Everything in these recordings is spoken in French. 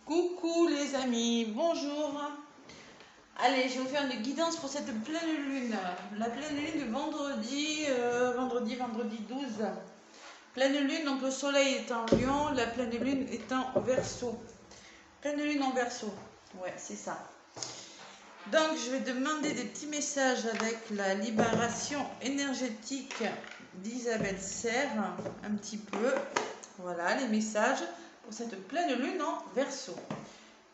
Coucou les amis, bonjour. Allez, je vais vous faire une guidance pour cette pleine lune. La pleine lune de vendredi 12. Pleine lune, donc le soleil est en Lion, la pleine lune est en Verseau. Pleine lune en Verseau, ouais, c'est ça. Donc, je vais demander des petits messages avec la libération énergétique d'Isabelle Serre, un petit peu. Voilà, les messages pour cette pleine lune en Verseau.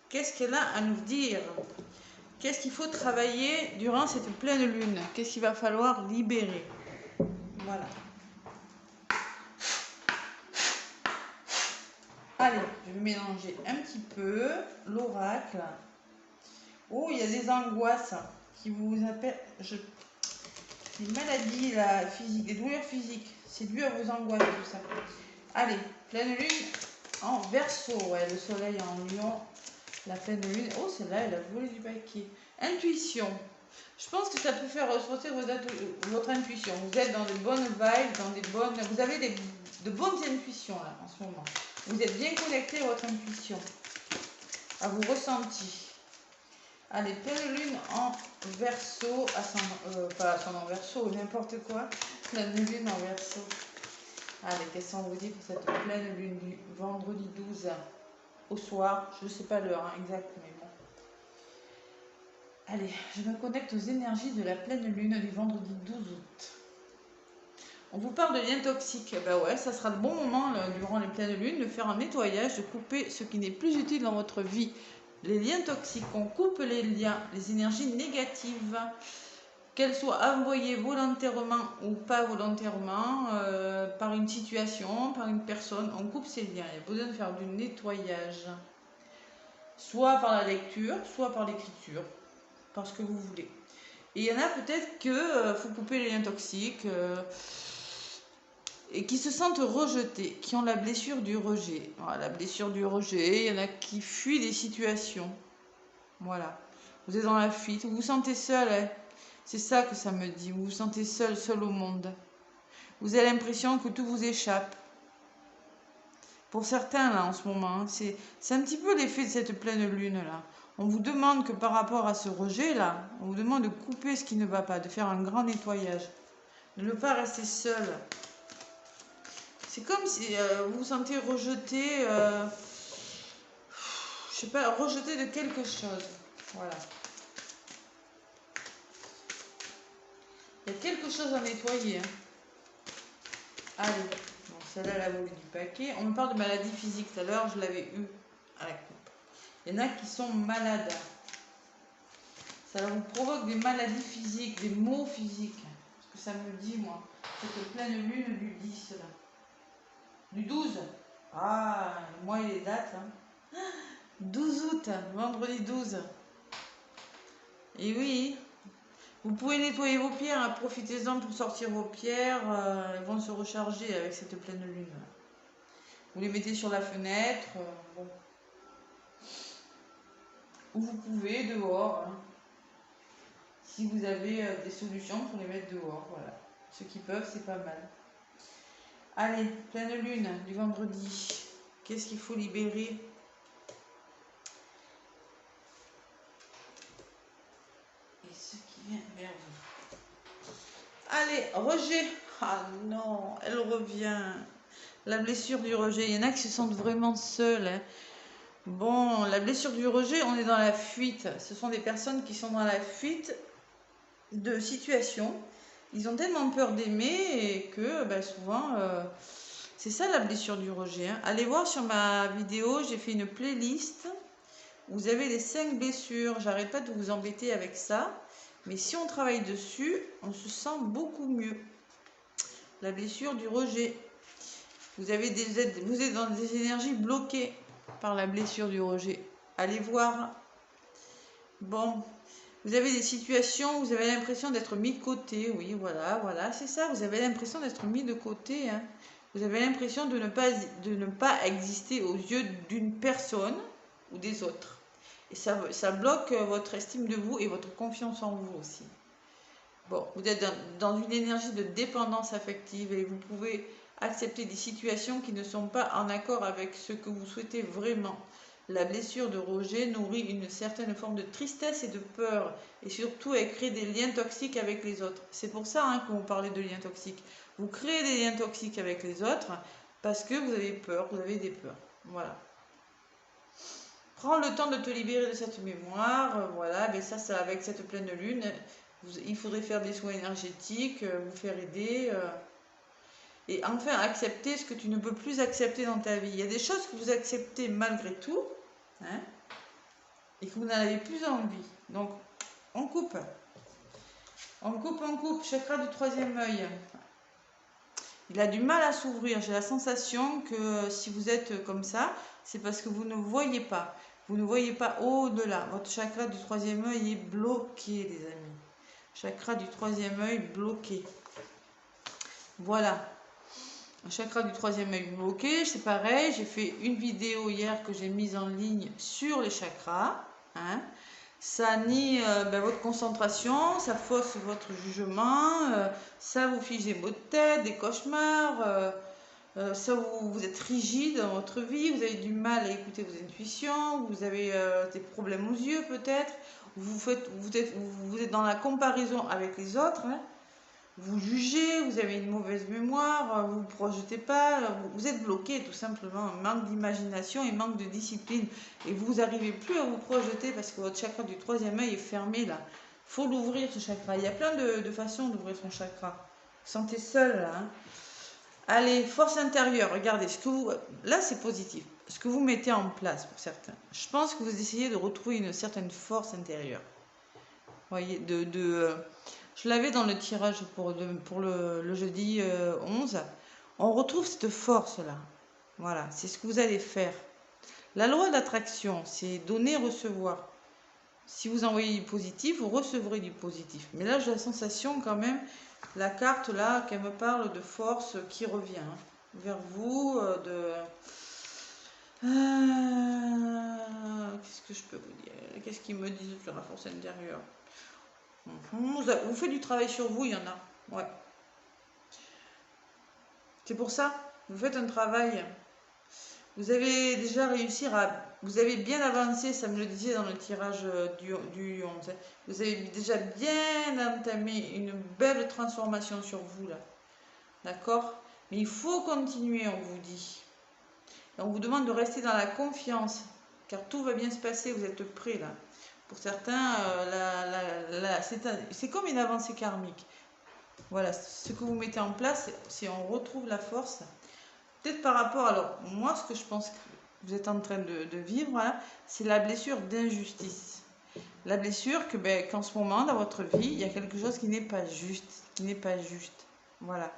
Qu'est-ce qu'elle a à nous dire? Qu'est-ce qu'il faut travailler durant cette pleine lune? Qu'est-ce qu'il va falloir libérer? Voilà. Allez, je vais mélanger un petit peu l'oracle. Oh, il y a des angoisses qui vous appellent. Des maladies là, physiques, des douleurs physiques. C'est dû à vos angoisses, tout ça. Allez, pleine lune en Verseau. Ouais, le soleil en Lion. La pleine lune. Oh, celle-là, elle a volé du paquet. Intuition. Je pense que ça peut faire ressortir votre intuition. Vous êtes dans de bonnes vibes, dans des bonnes. Vous avez de bonnes intuitions là en ce moment. Vous êtes bien connecté à votre intuition, à vos ressentis. Allez, pleine lune en Verseau, pas ascendant Verseau, n'importe quoi. Pleine lune en Verseau. Allez, qu'est-ce qu'on vous dit pour cette pleine lune du vendredi 12 au soir? Je ne sais pas l'heure exacte, mais bon. Allez, je me connecte aux énergies de la pleine lune du vendredi 12 août. On vous parle de liens toxiques. Ben ouais, ça sera le bon moment là, durant les pleines lunes de faire un nettoyage, de couper ce qui n'est plus utile dans votre vie. Les liens toxiques, on coupe les liens, les énergies négatives, qu'elles soient envoyées volontairement ou pas volontairement, par une situation, par une personne, on coupe ces liens. Il y a besoin de faire du nettoyage. Soit par la lecture, soit par l'écriture. Parce que vous voulez. Et il y en a peut-être que faut couper les liens toxiques et qui se sentent rejetés, qui ont la blessure du rejet. Voilà, la blessure du rejet, il y en a qui fuient des situations. Voilà. Vous êtes dans la fuite, vous vous sentez seul. Hein. C'est ça que ça me dit. Vous vous sentez seul, seul au monde. Vous avez l'impression que tout vous échappe. Pour certains, là, en ce moment, c'est un petit peu l'effet de cette pleine lune, là. On vous demande que par rapport à ce rejet-là, on vous demande de couper ce qui ne va pas, de faire un grand nettoyage, de ne pas rester seul. C'est comme si vous vous sentez rejeté, je sais pas, rejeté de quelque chose. Voilà. Il y a quelque chose à nettoyer. Hein. Allez, bon, celle-là, elle a volé du paquet. On me parle de maladie physique tout à l'heure, je l'avais eu à la coupe. Il y en a qui sont malades. Ça vous provoque des maladies physiques, des maux physiques. Ce que ça me dit, moi. Cette pleine lune du 10, là. Du 12. Ah, moi, il est date. Hein. 12 août, vendredi 12. Et oui, vous pouvez nettoyer vos pierres. Hein. Profitez-en pour sortir vos pierres. Elles vont se recharger avec cette pleine lune. Vous les mettez sur la fenêtre. Bon. Ou vous pouvez dehors. Hein. Si vous avez des solutions pour les mettre dehors, voilà. Ceux qui peuvent, c'est pas mal. Allez, pleine lune du vendredi. Qu'est-ce qu'il faut libérer? Et ce qui vient vers vous. Allez, rejet. Ah non, elle revient. La blessure du rejet. Il y en a qui se sentent vraiment seuls. Hein. Bon, la blessure du rejet, on est dans la fuite. Ce sont des personnes qui sont dans la fuite de situation. Ils ont tellement peur d'aimer que ben, souvent, c'est ça la blessure du rejet. Hein. Allez voir sur ma vidéo, j'ai fait une playlist. Vous avez les 5 blessures. J'arrête pas de vous embêter avec ça. Mais si on travaille dessus, on se sent beaucoup mieux. La blessure du rejet. Vous êtes dans des énergies bloquées par la blessure du rejet. Allez voir. Bon. Vous avez des situations où vous avez l'impression d'être mis de côté. Oui, voilà, c'est ça. Vous avez l'impression d'être mis de côté. Hein. Vous avez l'impression de ne pas exister aux yeux d'une personne ou des autres. Et ça bloque votre estime de vous et votre confiance en vous aussi. Bon, vous êtes dans une énergie de dépendance affective et vous pouvez accepter des situations qui ne sont pas en accord avec ce que vous souhaitez vraiment. La blessure de rejet nourrit une certaine forme de tristesse et de peur. Et surtout, elle crée des liens toxiques avec les autres. C'est pour ça hein, que vous parlez de liens toxiques. Vous créez des liens toxiques avec les autres parce que vous avez peur, vous avez des peurs. Voilà. Prends le temps de te libérer de cette mémoire. Voilà, mais ça, c'est avec cette pleine lune. Il faudrait faire des soins énergétiques, vous faire aider. Et enfin, accepter ce que tu ne peux plus accepter dans ta vie. Il y a des choses que vous acceptez malgré tout, hein, et que vous n'en avez plus envie. Donc, on coupe. On coupe, on coupe. Chakra du troisième œil. Il a du mal à s'ouvrir. J'ai la sensation que si vous êtes comme ça, c'est parce que vous ne voyez pas. Vous ne voyez pas au-delà. Votre chakra du troisième œil est bloqué, les amis. Chakra du troisième œil bloqué. Voilà. Un chakra du troisième œil bloqué, c'est pareil. J'ai fait une vidéo hier que j'ai mise en ligne sur les chakras. Hein. Ça nie votre concentration, ça fausse votre jugement, ça vous fiche des maux de tête, des cauchemars, ça vous êtes rigide dans votre vie, vous avez du mal à écouter vos intuitions, vous avez des problèmes aux yeux peut-être, vous êtes dans la comparaison avec les autres, hein. Vous jugez, vous avez une mauvaise mémoire, vous ne projetez pas, vous êtes bloqué tout simplement, manque d'imagination et manque de discipline. Et vous n'arrivez plus à vous projeter parce que votre chakra du troisième œil est fermé là. Il faut l'ouvrir ce chakra. Il y a plein de façons d'ouvrir son chakra. Vous sentez seul là. Hein. Allez, force intérieure, regardez, là c'est positif. Ce que vous mettez en place pour certains. Je pense que vous essayez de retrouver une certaine force intérieure. Vous voyez, je l'avais dans le tirage pour le jeudi 11. On retrouve cette force-là. Voilà, c'est ce que vous allez faire. La loi d'attraction, c'est donner, recevoir. Si vous envoyez du positif, vous recevrez du positif. Mais là, j'ai la sensation quand même, la carte là, qu'elle me parle de force qui revient hein, vers vous. Qu'est-ce que je peux vous dire? Qu'est-ce qu'ils me disent sur la force intérieure? Vous faites du travail sur vous, il y en a. Ouais. C'est pour ça, vous faites un travail. Vous avez déjà réussi vous avez bien avancé, ça me le disait dans le tirage du 11. Vous avez déjà bien entamé une belle transformation sur vous, là. D'accord? Mais il faut continuer, on vous dit. Et on vous demande de rester dans la confiance, car tout va bien se passer, vous êtes prêts, là. Pour certains, c'est comme une avancée karmique. Voilà, ce que vous mettez en place, si on retrouve la force, peut-être par rapport, alors moi ce que je pense que vous êtes en train de vivre, voilà, c'est la blessure d'injustice. La blessure qu'en ce moment, dans votre vie, il y a quelque chose qui n'est pas juste, Voilà.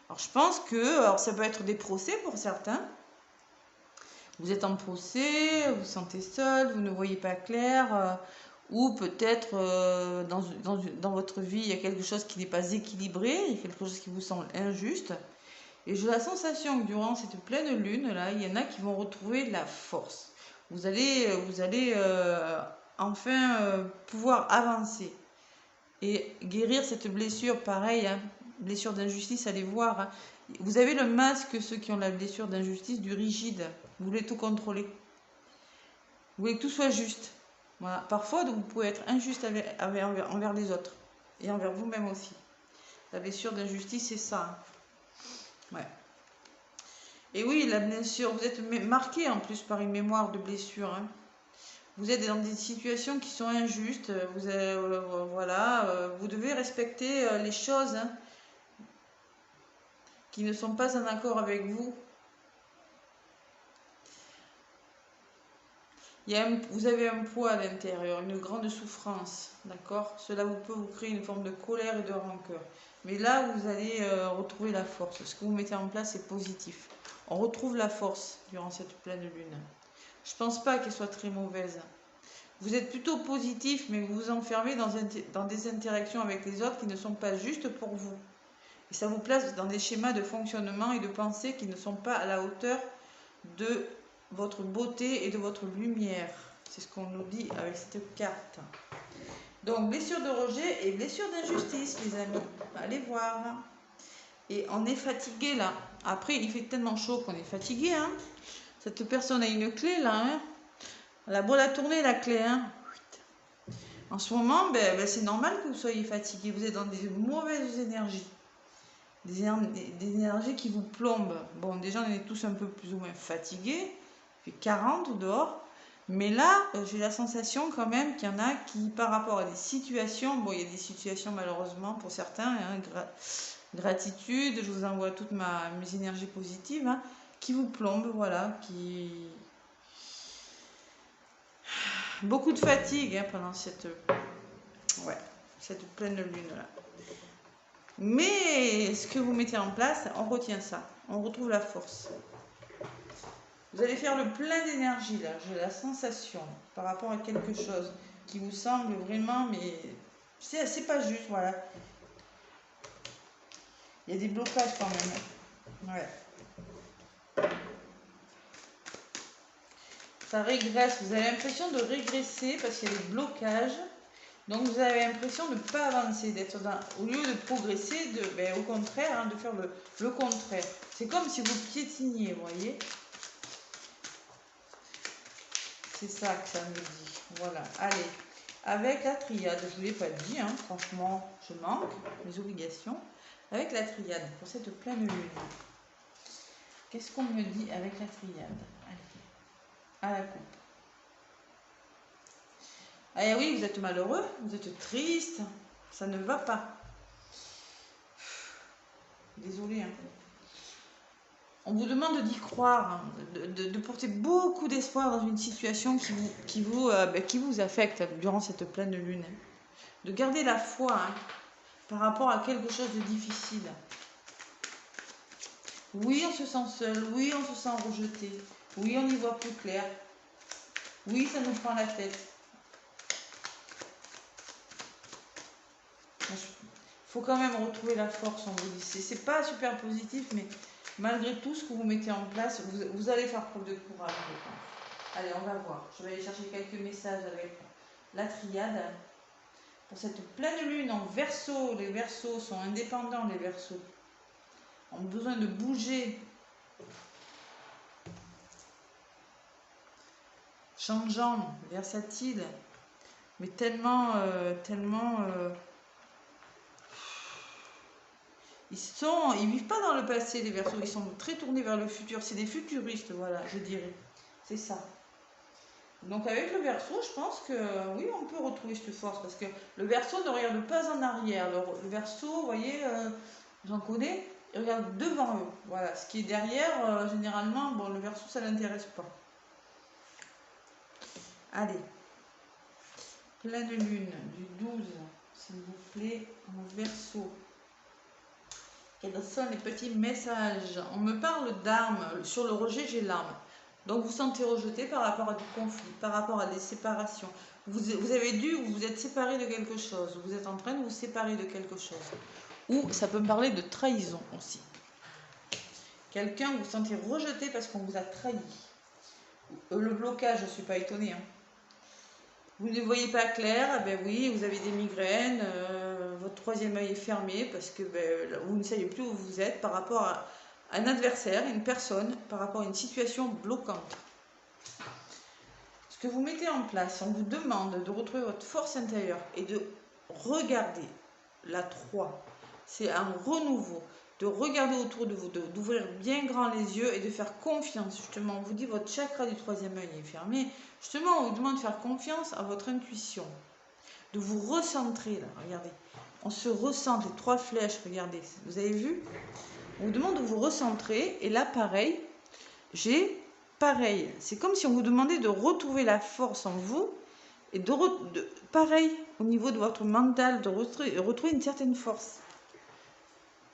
Alors je pense que, alors ça peut être des procès pour certains. Vous êtes en procès, vous vous sentez seul, vous ne voyez pas clair, ou peut-être dans votre vie, il y a quelque chose qui n'est pas équilibré, il y a quelque chose qui vous semble injuste. Et j'ai la sensation que durant cette pleine lune, là, il y en a qui vont retrouver la force. Vous allez enfin pouvoir avancer et guérir cette blessure, pareil, hein, blessure d'injustice, allez voir. Hein. Vous avez le masque, ceux qui ont la blessure d'injustice, du rigide. Vous voulez tout contrôler. Vous voulez que tout soit juste. Voilà. Parfois, vous pouvez être injuste envers les autres. Et envers vous-même aussi. La blessure d'injustice, c'est ça. Ouais. Et oui, la blessure, vous êtes marqué en plus par une mémoire de blessure. Hein. Vous êtes dans des situations qui sont injustes. Vous devez respecter les choses hein, qui ne sont pas en accord avec vous. Vous avez un poids à l'intérieur, une grande souffrance, d'accord? Cela peut vous créer une forme de colère et de rancœur. Mais là, vous allez retrouver la force. Ce que vous mettez en place est positif. On retrouve la force durant cette pleine lune. Je ne pense pas qu'elle soit très mauvaise. Vous êtes plutôt positif, mais vous vous enfermez dans des interactions avec les autres qui ne sont pas justes pour vous. Et ça vous place dans des schémas de fonctionnement et de pensée qui ne sont pas à la hauteur de votre beauté et de votre lumière. C'est ce qu'on nous dit avec cette carte. Donc, blessure de rejet et blessure d'injustice, les amis. Allez voir. Et on est fatigué, là. Après, il fait tellement chaud qu'on est fatigué. Hein. Cette personne a une clé, là. Hein. La boîte à tourner, la clé, hein. En ce moment, c'est normal que vous soyez fatigué. Vous êtes dans des mauvaises énergies. Des énergies qui vous plombent. Bon, déjà, on est tous un peu plus ou moins fatigués. Il fait 40 dehors. Mais là, j'ai la sensation quand même qu'il y en a qui, par rapport à des situations, bon, il y a des situations malheureusement pour certains, hein, gratitude, je vous envoie toutes mes énergies positives, hein, qui vous plombent, voilà, qui... Beaucoup de fatigue hein, pendant cette pleine lune là. Mais ce que vous mettez en place, on retient ça, on retrouve la force. Vous allez faire le plein d'énergie là, j'ai la sensation par rapport à quelque chose qui vous semble vraiment, mais c'est pas juste, voilà. Il y a des blocages quand même. Ouais. Ça régresse, vous avez l'impression de régresser parce qu'il y a des blocages. Donc vous avez l'impression de ne pas avancer, d'être dans, au lieu de progresser, au contraire, hein, de faire le contraire. C'est comme si vous piétiniez, vous voyez. C'est ça que ça me dit. Voilà, allez. Avec la triade, je ne vous l'ai pas dit, hein, franchement, je manque mes obligations. Avec la triade, pour cette pleine lune, qu'est-ce qu'on me dit avec la triade? Allez, à la coupe. Ah oui, vous êtes malheureux, vous êtes triste, ça ne va pas. Désolée. Hein. On vous demande d'y croire, hein, de porter beaucoup d'espoir dans une situation qui vous affecte durant cette pleine lune. Hein. De garder la foi hein, par rapport à quelque chose de difficile. Oui, on se sent seul, oui, on se sent rejeté, oui, on y voit plus clair, oui, ça nous prend la tête. Il faut quand même retrouver la force, on vous dit. C'est pas super positif, mais malgré tout ce que vous mettez en place, vous allez faire preuve de courage, je pense. Allez, on va voir. Je vais aller chercher quelques messages avec la triade. Pour cette pleine lune en Verseau, les Verseaux sont indépendants, les Verseaux. Ont besoin de bouger. Changeant, versatile, mais tellement... Ils vivent pas dans le passé, les Verseaux, ils sont très tournés vers le futur. C'est des futuristes, voilà, je dirais. C'est ça. Donc avec le Verseau, je pense que oui, on peut retrouver cette force parce que le Verseau ne regarde pas en arrière. Le Verseau, vous voyez, j'en connais, ils regardent devant eux. Voilà, ce qui est derrière, généralement, bon, le Verseau, ça l'intéresse pas. Allez, pleine lune du 12, s'il vous plaît, en Verseau. Quels sont les petits messages? On me parle d'armes. Sur le rejet, j'ai l'arme. Donc vous sentez rejeté par rapport à du conflit, par rapport à des séparations. Vous avez dû, vous vous êtes séparé de quelque chose. Vous êtes en train de vous séparer de quelque chose. Ou ça peut me parler de trahison aussi. Quelqu'un, vous vous sentez rejeté parce qu'on vous a trahi. Le blocage, je ne suis pas étonnée. Hein. Vous ne voyez pas clair, ben oui, vous avez des migraines, votre troisième œil est fermé parce que vous ne savez plus où vous êtes par rapport à un adversaire, une personne, par rapport à une situation bloquante. Ce que vous mettez en place, on vous demande de retrouver votre force intérieure et de regarder la 3. C'est un renouveau, de regarder autour de vous, d'ouvrir bien grand les yeux et de faire confiance. Justement, on vous dit votre chakra du troisième œil est fermé. Justement, on vous demande de faire confiance à votre intuition, de vous recentrer là. Regardez, on se recentre, les 3 flèches, regardez, vous avez vu? On vous demande de vous recentrer et là, pareil, j'ai pareil. C'est comme si on vous demandait de retrouver la force en vous et pareil, au niveau de votre mental, de retrouver une certaine force.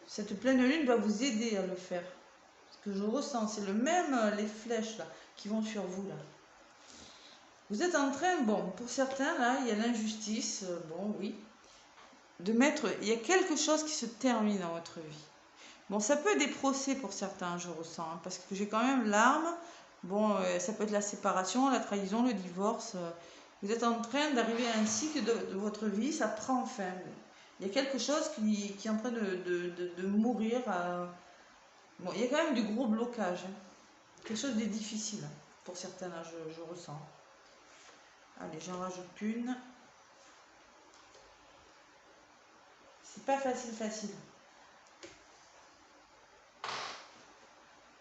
Cette pleine lune va vous aider à le faire. Ce que je ressens, c'est le même, les flèches là, qui vont sur vous là. Vous êtes en train, bon, pour certains là, il y a l'injustice, bon, oui, de mettre, il y a quelque chose qui se termine dans votre vie. Bon, ça peut être des procès pour certains, je ressens, hein, parce que j'ai quand même l'arme. Bon, ça peut être la séparation, la trahison, le divorce. Vous êtes en train d'arriver à un cycle de votre vie, ça prend fin. Il y a quelque chose qui est en train de mourir. Bon, il y a quand même du gros blocage. Hein. Quelque chose de difficile pour certains, là, je ressens. Allez, j'en rajoute une. C'est pas facile. De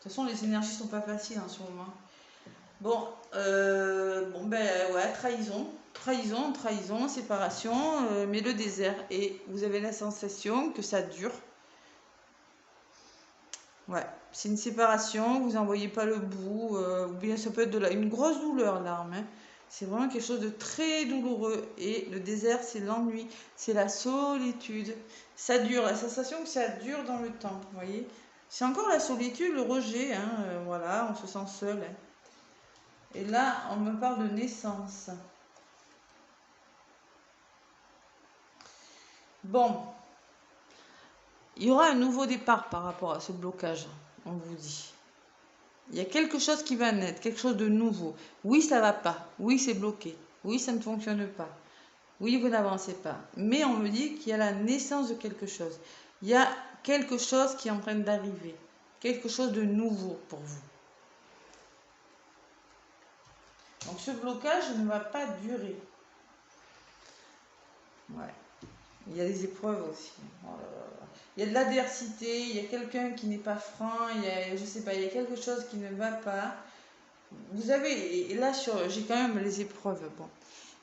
toute façon, les énergies sont pas faciles en ce moment. Bon, ben ouais, trahison, séparation, mais le désert. Et vous avez la sensation que ça dure. Ouais, c'est une séparation, vous n'en voyez pas le bout, ou bien ça peut être une grosse douleur, l'arme. Hein. C'est vraiment quelque chose de très douloureux. Et le désert, c'est l'ennui, c'est la solitude. Ça dure, la sensation que ça dure dans le temps, vous voyez. C'est encore la solitude, le rejet, hein, voilà, on se sent seul. Hein. Et là, on me parle de naissance. Bon, il y aura un nouveau départ par rapport à ce blocage, on vous dit. Il y a quelque chose qui va naître, quelque chose de nouveau. Oui, ça va pas. Oui, c'est bloqué. Oui, ça ne fonctionne pas. Oui, vous n'avancez pas. Mais on me dit qu'il y a la naissance de quelque chose. Il y a quelque chose qui est en train d'arriver. Quelque chose de nouveau pour vous. Donc ce blocage ne va pas durer. Ouais. Il y a des épreuves aussi. Oh là là. Il y a de l'adversité, il y a quelqu'un qui n'est pas franc, il y a, je sais pas, il y a quelque chose qui ne va pas. Vous avez, et là j'ai quand même les épreuves. Bon,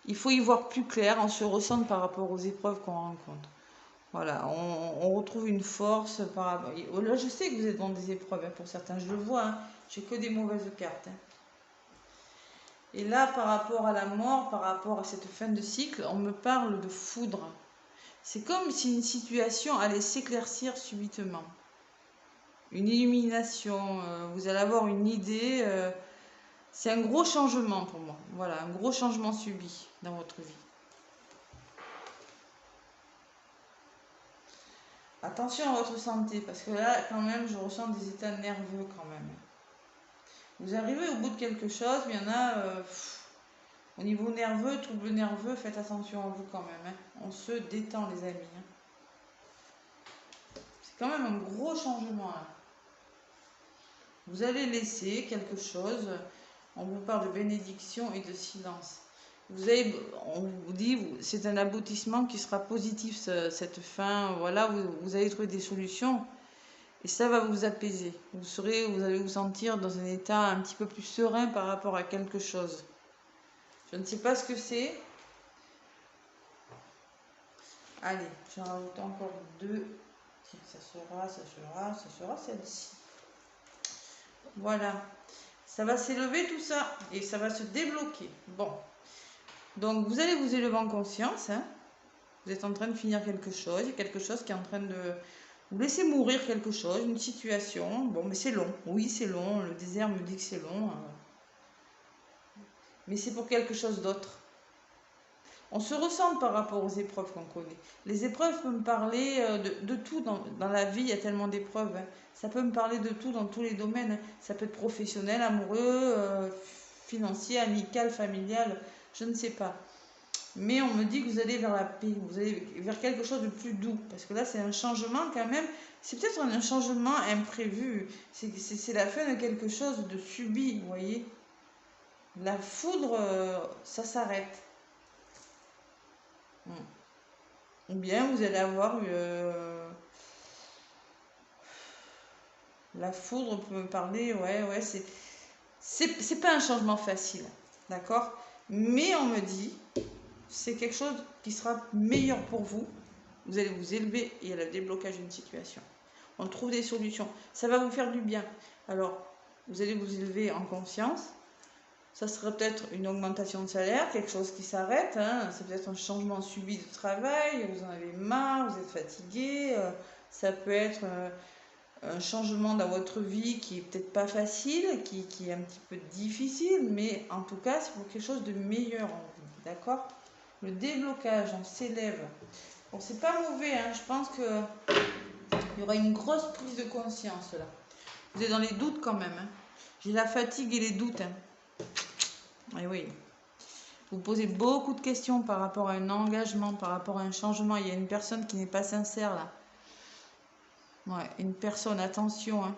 il faut y voir plus clair, on se ressent par rapport aux épreuves qu'on rencontre. Voilà, on retrouve une force par rapport. Là, je sais que vous êtes dans des épreuves, hein, pour certains, je le vois, hein, j'ai que des mauvaises cartes. Hein. Et là, par rapport à la mort, par rapport à cette fin de cycle, on me parle de foudre. C'est comme si une situation allait s'éclaircir subitement. Une illumination, vous allez avoir une idée. C'est un gros changement pour moi. Voilà, un gros changement subi dans votre vie. Attention à votre santé, parce que là, quand même, je ressens des états nerveux quand même. Vous arrivez au bout de quelque chose, mais il y en a, au niveau nerveux, trouble nerveux, faites attention à vous quand même. Hein. On se détend, les amis. Hein. C'est quand même un gros changement là. Vous allez laisser quelque chose. On vous parle de bénédiction et de silence. On vous dit, c'est un aboutissement qui sera positif, cette fin. Voilà, vous allez trouver des solutions et ça va vous apaiser. Vous allez vous sentir dans un état un petit peu plus serein par rapport à quelque chose. Je ne sais pas ce que c'est. Allez, j'en rajoute encore deux. Tiens, ça sera celle-ci. Voilà. Ça va s'élever tout ça et ça va se débloquer. Bon. Donc, vous allez vous élever en conscience. Hein. Vous êtes en train de finir quelque chose. Il y a quelque chose qui est en train de vous laisser mourir quelque chose, une situation. Bon, mais c'est long. Oui, c'est long. Le désert me dit que c'est long. Mais c'est pour quelque chose d'autre. On se ressent par rapport aux épreuves qu'on connaît. Les épreuves peuvent me parler de tout dans la vie. Il y a tellement d'épreuves. Hein. Ça peut me parler de tout dans tous les domaines. Hein. Ça peut être professionnel, amoureux, financier, amical, familial. Je ne sais pas. Mais on me dit que vous allez vers la paix, vous allez vers quelque chose de plus doux. Parce que là, c'est un changement quand même. C'est peut-être un changement imprévu. C'est la fin de quelque chose de subi, vous voyez. La foudre, ça s'arrête. Ou bien vous allez avoir la foudre peut me parler, ouais, c'est pas un changement facile, d'accord? Mais on me dit c'est quelque chose qui sera meilleur pour vous. Vous allez vous élever et il y a le déblocage d'une situation. On trouve des solutions. Ça va vous faire du bien. Alors, vous allez vous élever en conscience. Ça serait peut-être une augmentation de salaire, quelque chose qui s'arrête. Hein. C'est peut-être un changement subi de travail. Vous en avez marre, vous êtes fatigué. Ça peut être un changement dans votre vie qui est peut-être pas facile, qui est un petit peu difficile. Mais en tout cas, c'est pour quelque chose de meilleur en vous. D'accord ? Le déblocage, on s'élève. Bon, c'est pas mauvais, hein. Je pense que il y aura une grosse prise de conscience là. Vous êtes dans les doutes quand même. Hein. J'ai la fatigue et les doutes. Hein. Et oui. Vous posez beaucoup de questions par rapport à un engagement, par rapport à un changement. Il y a une personne qui n'est pas sincère là. Ouais, une personne, attention. Hein.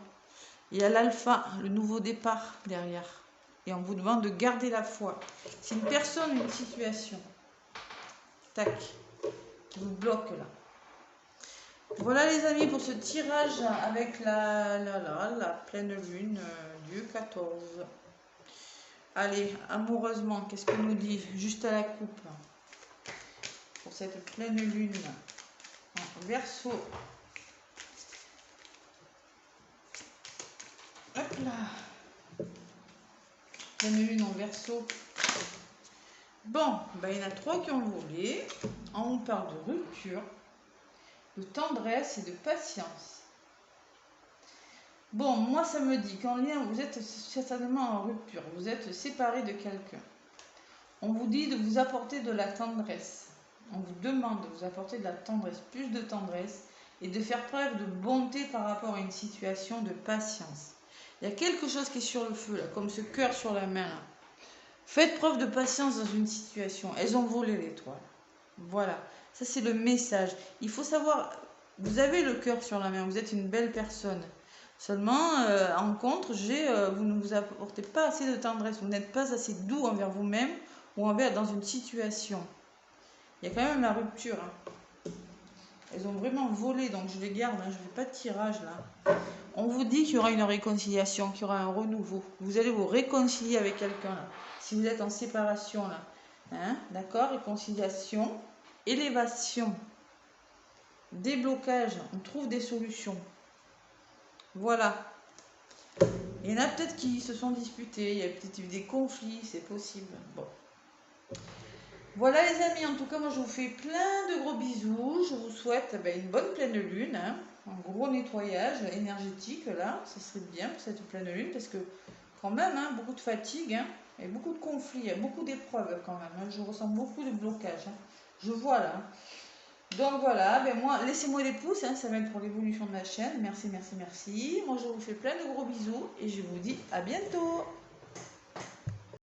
Il y a l'alpha, le nouveau départ derrière. Et on vous demande de garder la foi. C'est une personne, une situation. Tac. Qui vous bloque là. Voilà les amis pour ce tirage avec la pleine lune du 14. Allez, amoureusement, qu'est-ce qu'on nous dit? Juste à la coupe. Pour cette pleine lune en Verseau. Hop là. Pleine lune en Verseau. Bon, ben, il y en a 3 qui ont volé. On parle de rupture, de tendresse et de patience. Bon, moi ça me dit qu'en lien, vous êtes certainement en rupture, vous êtes séparé de quelqu'un. On vous dit de vous apporter de la tendresse. On vous demande de vous apporter de la tendresse, plus de tendresse, et de faire preuve de bonté par rapport à une situation, de patience. Il y a quelque chose qui est sur le feu, là, comme ce cœur sur la main. Là. Faites preuve de patience dans une situation. Elles ont volé l'étoile. Voilà, ça c'est le message. Il faut savoir, vous avez le cœur sur la main, vous êtes une belle personne. Seulement, en contre, vous ne vous apportez pas assez de tendresse, vous n'êtes pas assez doux envers vous-même ou envers dans une situation. Il y a quand même la rupture. Hein. Elles ont vraiment volé, donc je les garde, hein, je ne fais pas de tirage là. On vous dit qu'il y aura une réconciliation, qu'il y aura un renouveau. Vous allez vous réconcilier avec quelqu'un là. Si vous êtes en séparation là. Hein, d'accord, réconciliation, élévation, déblocage, on trouve des solutions. Voilà. Il y en a peut-être qui se sont disputés, il y a peut-être eu des conflits, c'est possible. Bon. Voilà les amis, en tout cas moi je vous fais plein de gros bisous, je vous souhaite une bonne pleine lune, hein, un gros nettoyage énergétique là, ça serait bien pour cette pleine lune parce que quand même, hein, beaucoup de fatigue, hein, et beaucoup de conflits, il y a beaucoup d'épreuves quand même, hein, je ressens beaucoup de blocages, hein, je vois là. Donc voilà, moi, laissez-moi des pouces, hein, ça va être pour l'évolution de ma chaîne, merci, merci, merci. Moi je vous fais plein de gros bisous et je vous dis à bientôt.